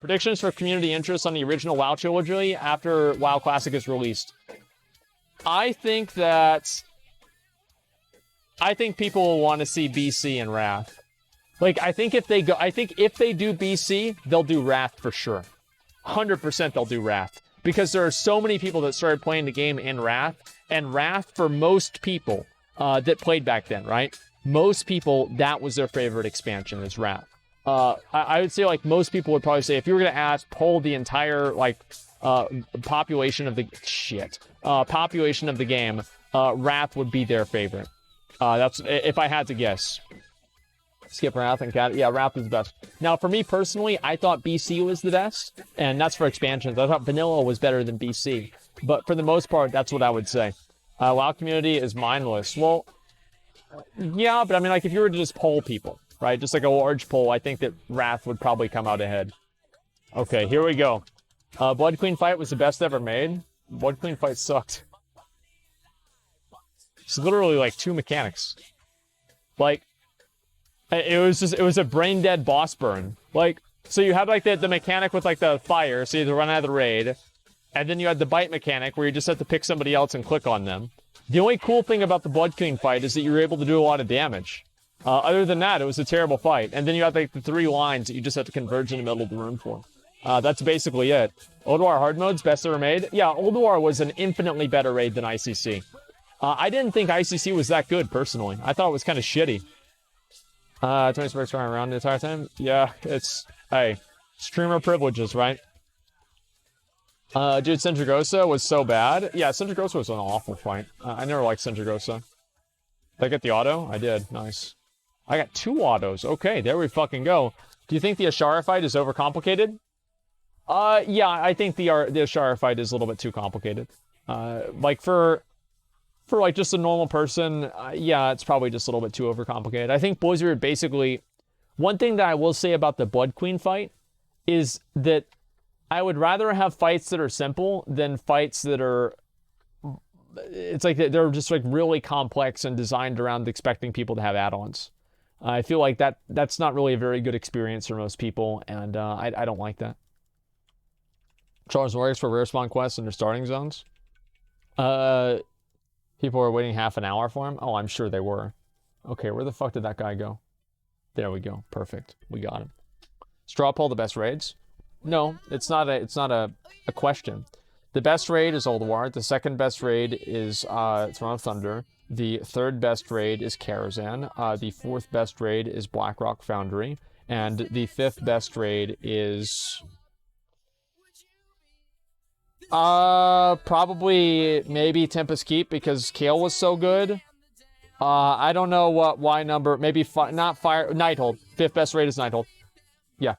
Predictions for community interest on the original WoW trilogy after WoW Classic is released. I think people will want to see BC and Wrath. Like, I think if they do BC, they'll do Wrath for sure. 100% they'll do Wrath. Because there are so many people that started playing the game in Wrath, and Wrath, for most people that played back then, right? Most people, that was their favorite expansion, is Wrath. I would say, like, most people would probably say, if you were going to poll the entire, like, population of the game, Wrath would be their favorite. That's, if I had to guess. Skip Wrath and Cat. Yeah, Wrath is the best. Now, for me personally, I thought BC was the best, and that's for expansions. I thought Vanilla was better than BC. But for the most part, that's what I would say. WoW community is mindless. Well, yeah, but I mean, like, if you were to just poll people, right? Just like a large poll, I think that Wrath would probably come out ahead. Okay, here we go. Blood Queen fight was the best ever made. Blood Queen fight sucked. It's literally like 2 mechanics. Like, it was a brain dead boss burn. Like, so you had like the mechanic with like the fire, so you had to run out of the raid, and then you had the bite mechanic where you just have to pick somebody else and click on them. The only cool thing about the Blood Queen fight is that you were able to do a lot of damage. Other than that, it was a terrible fight. And then you had like the 3 lines that you just have to converge in the middle of the room for. That's basically it. Old War hard mode's best ever made. Yeah, Old War was an infinitely better raid than ICC. I didn't think ICC was that good, personally. I thought it was kind of shitty. 20 sparks around the entire time? Yeah, it's... Hey, streamer privileges, right? Dude, Sindragosa was so bad. Yeah, Sindragosa was an awful fight. I never liked Sindragosa. Did I get the auto? I did. Nice. I got 2 autos. Okay, there we fucking go. Do you think the Ashara fight is overcomplicated? Yeah, I think the Ashara fight is a little bit too complicated. Like, for like just a normal person, yeah, it's probably just a little bit too overcomplicated. I think Blizzard basically... One thing that I will say about the Blood Queen fight is that I would rather have fights that are simple than fights that are... It's like they're just like really complex and designed around expecting people to have add-ons. I feel like that's not really a very good experience for most people, and I don't like that. Charles Warriors for rare spawn quests and their starting zones. People were waiting half an hour for him? Oh, I'm sure they were. Okay, where the fuck did that guy go? There we go. Perfect. We got him. Straw poll the best raids? No, it's not a question. The best raid is Old War. The second best raid is Throne of Thunder. The third best raid is Karazhan. The fourth best raid is Blackrock Foundry. And the fifth best raid is... probably maybe Tempest Keep because Kale was so good. I don't know what Y number. Maybe not Fire. Nighthold. Fifth best raid is Nighthold. Yeah,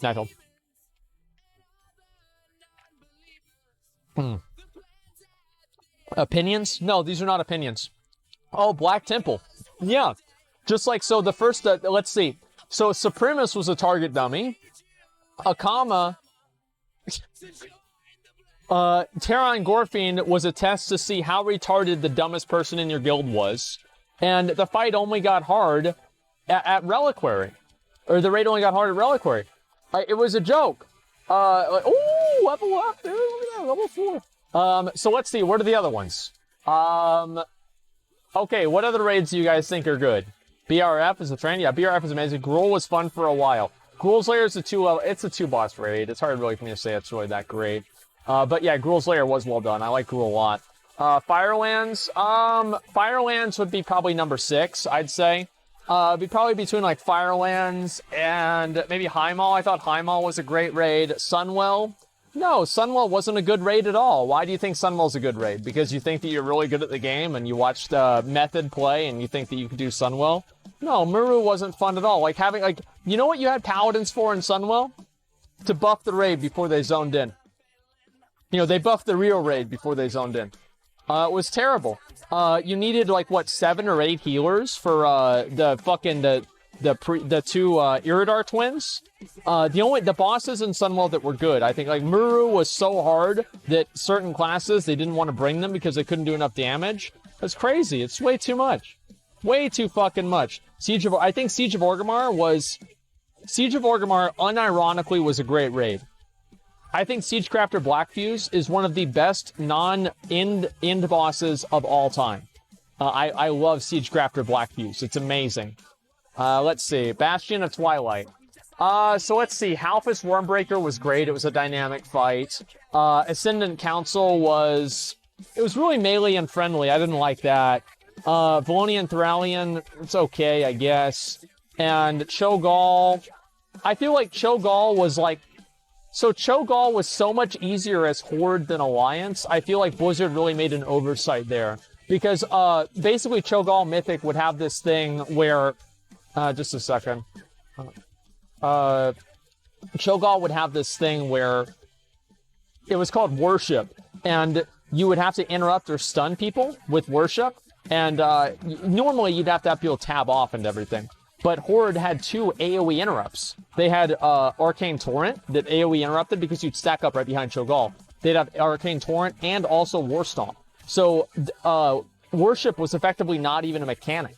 Nighthold. Opinions? No, these are not opinions. Oh, Black Temple. Yeah, just like so. The first. Let's see. So Supremus was a target dummy. Akama. Terran Gorfiend was a test to see how retarded the dumbest person in your guild was. And the fight only got hard at Reliquary. Or the raid only got hard at Reliquary. It was a joke. Like, ooh, level up, dude, look at that, level 4. So let's see, what are the other ones? Okay, what other raids do you guys think are good? BRF is a trend? Yeah, BRF is amazing. Gruul was fun for a while. Gruul's Lair is it's a 2-boss raid. It's hard really for me to say it's really that great. But yeah, Gruul's Lair was well done. I like Gruul a lot. Firelands. Firelands would be probably number 6, I'd say. Be probably between like Firelands and maybe Highmaul. I thought Highmaul was a great raid. Sunwell. No, Sunwell wasn't a good raid at all. Why do you think Sunwell's a good raid? Because you think that you're really good at the game and you watched Method play and you think that you could do Sunwell? No, Muru wasn't fun at all. Like having like, you know what you had Paladins for in Sunwell? To buff the raid before they zoned in. You know, they buffed the real raid before they zoned in. It was terrible. You needed like what 7 or 8 healers for the two Iridar twins. The bosses in Sunwell that were good, I think like Muru was so hard that certain classes they didn't want to bring them because they couldn't do enough damage. That's crazy. It's way too much. Way too fucking much. I think Siege of Orgrimmar was Siege of Orgrimmar, unironically, was a great raid. I think Siegecrafter Blackfuse is one of the best non-end bosses of all time. I love Siegecrafter Blackfuse. It's amazing. Let's see. Bastion of Twilight. So let's see. Halfus Wormbreaker was great. It was a dynamic fight. Ascendant Council was... It was really melee and friendly. I didn't like that. Valonian Thralian, it's okay, I guess. And Cho'Gall... I feel like Cho'Gall was like... So Cho'Gall was so much easier as Horde than Alliance. I feel like Blizzard really made an oversight there. Because, basically Cho'Gall Mythic would have this thing where... just a second. Cho'Gall would have this thing where... It was called Worship. And you would have to interrupt or stun people with Worship. And, normally you'd have to have people tab off and everything. But Horde had 2 AoE interrupts. They had Arcane Torrent that AoE interrupted because you'd stack up right behind Cho'Gall. They'd have Arcane Torrent and also War Stomp. So Worship was effectively not even a mechanic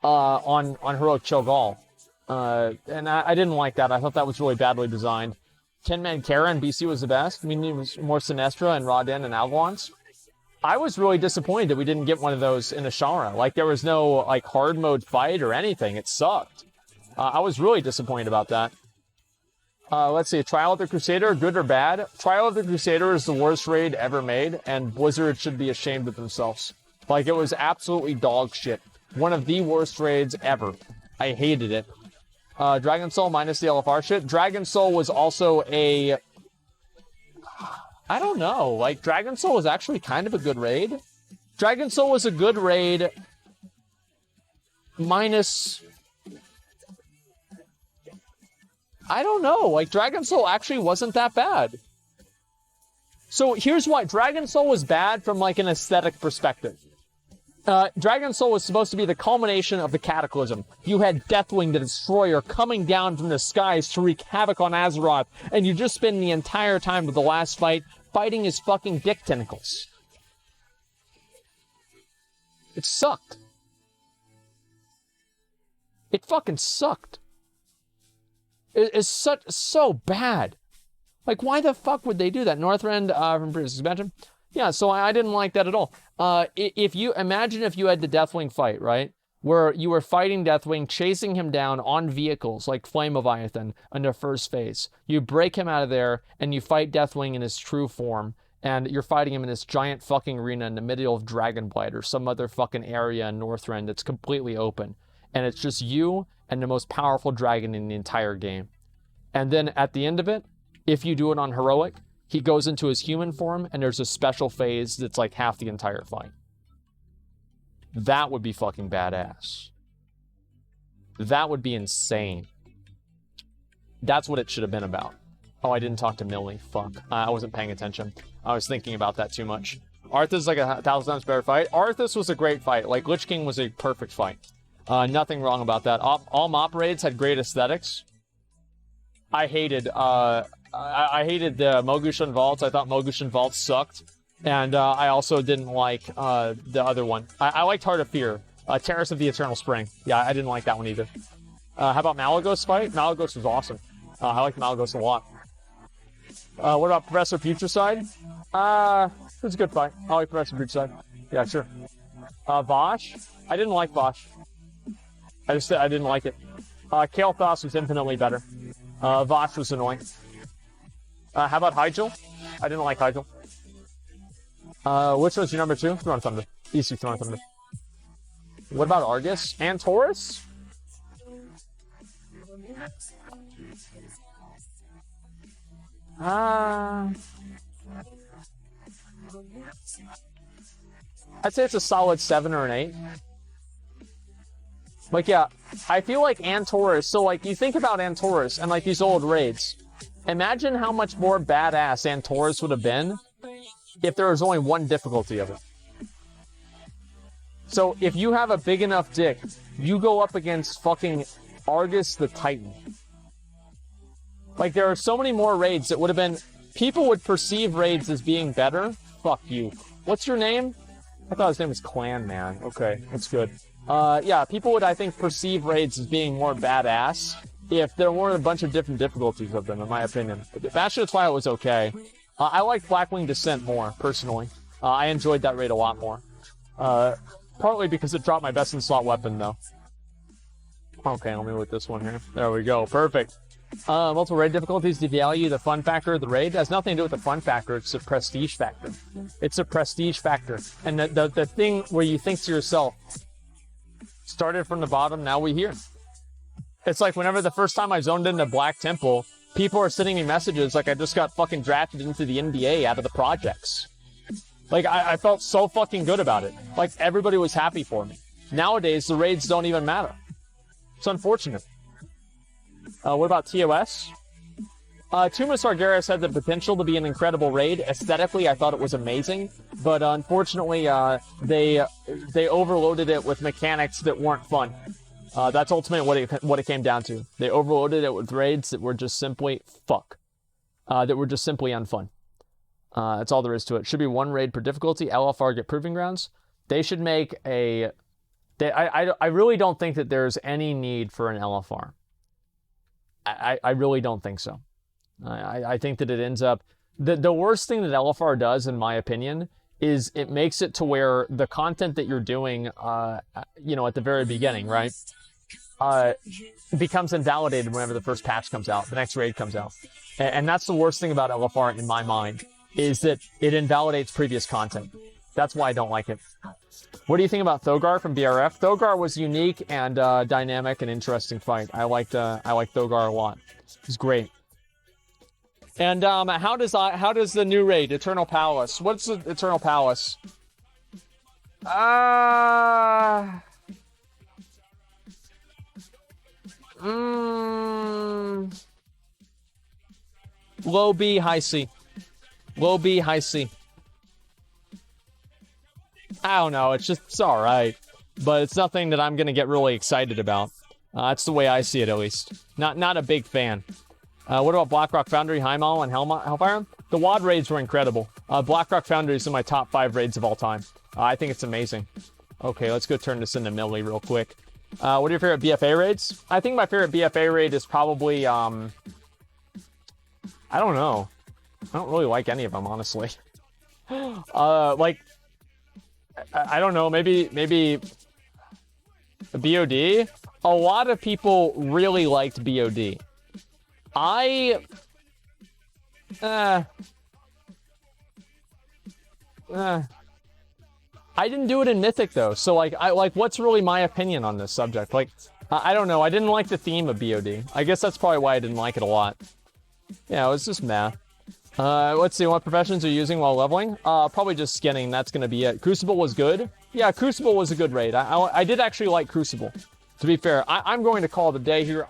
on Heroic Cho'Gall. And I didn't like that. I thought that was really badly designed. 10-man Kara in BC was the best. I mean, it was more Sinestra and Rodin and Algons. I was really disappointed that we didn't get one of those in Ashara. Like, there was no, like, hard mode fight or anything. It sucked. I was really disappointed about that. Let's see. Trial of the Crusader, good or bad? Trial of the Crusader is the worst raid ever made, and Blizzard should be ashamed of themselves. Like, it was absolutely dog shit. One of the worst raids ever. I hated it. Dragon Soul minus the LFR shit. Dragon Soul was also a... I don't know. Like, Dragon Soul was actually kind of a good raid. Dragon Soul was a good raid minus... I don't know. Like, Dragon Soul actually wasn't that bad. So here's why. Dragon Soul was bad from, like, an aesthetic perspective. Dragon Soul was supposed to be the culmination of the Cataclysm. You had Deathwing the Destroyer coming down from the skies to wreak havoc on Azeroth, and you just spend the entire time of the last fight fighting his fucking dick tentacles. It sucked. It fucking sucked. It's so bad. Like, why the fuck would they do that? Northrend from previous expansion? Yeah, so I didn't like that at all. If you imagine if you had the Deathwing fight, right? Where you were fighting Deathwing, chasing him down on vehicles like Flame Leviathan under first phase. You break him out of there, and you fight Deathwing in his true form, and you're fighting him in this giant fucking arena in the middle of Dragonblight or some other fucking area in Northrend that's completely open. And it's just you and the most powerful dragon in the entire game. And then at the end of it, if you do it on Heroic, he goes into his human form, and there's a special phase that's like half the entire fight. That would be fucking badass. That would be insane. That's what it should have been about. Oh, I didn't talk to Millie. Fuck. I wasn't paying attention. I was thinking about that too much. Arthas is like 1,000 times better fight. Arthas was a great fight. Like, Lich King was a perfect fight. Nothing wrong about that. All mop raids had great aesthetics. I hated... I hated the Mogushan Vaults. I thought Mogushan Vaults sucked. And I also didn't like the other one. I liked Heart of Fear. Terrace of the Eternal Spring. Yeah, I didn't like that one either. How about Malagos fight? Malagos was awesome. I liked Malagos a lot. What about Professor Futureside? It was a good fight. I like Professor Futureside. Yeah, sure. Vosh? I didn't like Vosh. I didn't like it. Kael'thas was infinitely better. Vosh was annoying. How about Hyjal? I didn't like Hyjal. Which was your number 2? Throne of Thunder. Easy Throne of Thunder. What about Argus? And Taurus? I'd say it's a solid 7 or an 8. Like, yeah, I feel like Antorus, so, like, you think about Antorus and, like, these old raids. Imagine how much more badass Antorus would have been if there was only one difficulty of it. So, if you have a big enough dick, you go up against fucking Argus the Titan. Like, there are so many more raids that would have been... People would perceive raids as being better. Fuck you. What's your name? I thought his name was Clan Man. Okay, that's good. Yeah, people would, I think, perceive raids as being more badass if there weren't a bunch of different difficulties of them, in my opinion. Bastion of Twilight was okay. I like Blackwing Descent more, personally. I enjoyed that raid a lot more. Partly because it dropped my best in slot weapon, though. Okay, let me look at this one here. There we go. Perfect. Multiple raid difficulties devalue the fun factor of the raid. It has nothing to do with the fun factor. It's a prestige factor. It's a prestige factor. And the thing where you think to yourself, started from the bottom, now we're here. It's like whenever the first time I zoned into Black Temple, people are sending me messages like I just got fucking drafted into the NBA out of the projects. Like, I felt so fucking good about it. Like, everybody was happy for me. Nowadays, the raids don't even matter. It's unfortunate. What about TOS? Tuma Sargeras had the potential to be an incredible raid. Aesthetically, I thought it was amazing. But unfortunately, they overloaded it with mechanics that weren't fun. That's ultimately what it came down to. They overloaded it with raids that were just simply fuck. That were just simply unfun. That's all there is to it. Should be one raid per difficulty. LFR get proving grounds. They should make a... I really don't think that there's any need for an LFR. I really don't think so. I think that it ends up... The worst thing that LFR does, in my opinion, is it makes it to where the content that you're doing, you know, at the very beginning, right, becomes invalidated whenever the first patch comes out, the next raid comes out. And that's the worst thing about LFR in my mind, is that it invalidates previous content. That's why I don't like it. What do you think about Thogar from BRF? Thogar was unique and dynamic and interesting fight. I liked Thogar a lot. It was great. And how does the new raid, Eternal Palace? What's the Eternal Palace? Low B, high C. Low B, high C. I don't know. It's alright. But it's nothing that I'm going to get really excited about. That's the way I see it, at least. Not a big fan. What about Blackrock Foundry, Heimall, and Hellfire? The WoD raids were incredible. Blackrock Foundry is in my top 5 raids of all time. I think it's amazing. Okay, let's go turn this into Millie real quick. What are your favorite BFA raids? I think my favorite BFA raid is probably, I don't know. I don't really like any of them, honestly. Like, I don't know, maybe BOD? A lot of people really liked BOD. I didn't do it in Mythic, though, so, like, what's really my opinion on this subject? Like, I don't know, I didn't like the theme of BOD. I guess that's probably why I didn't like it a lot. Yeah, it was just meh. Let's see, what professions are you using while leveling? Probably just skinning, that's gonna be it. Crucible was good. Yeah, Crucible was a good raid. I did actually like Crucible. To be fair, I'm going to call it a day here.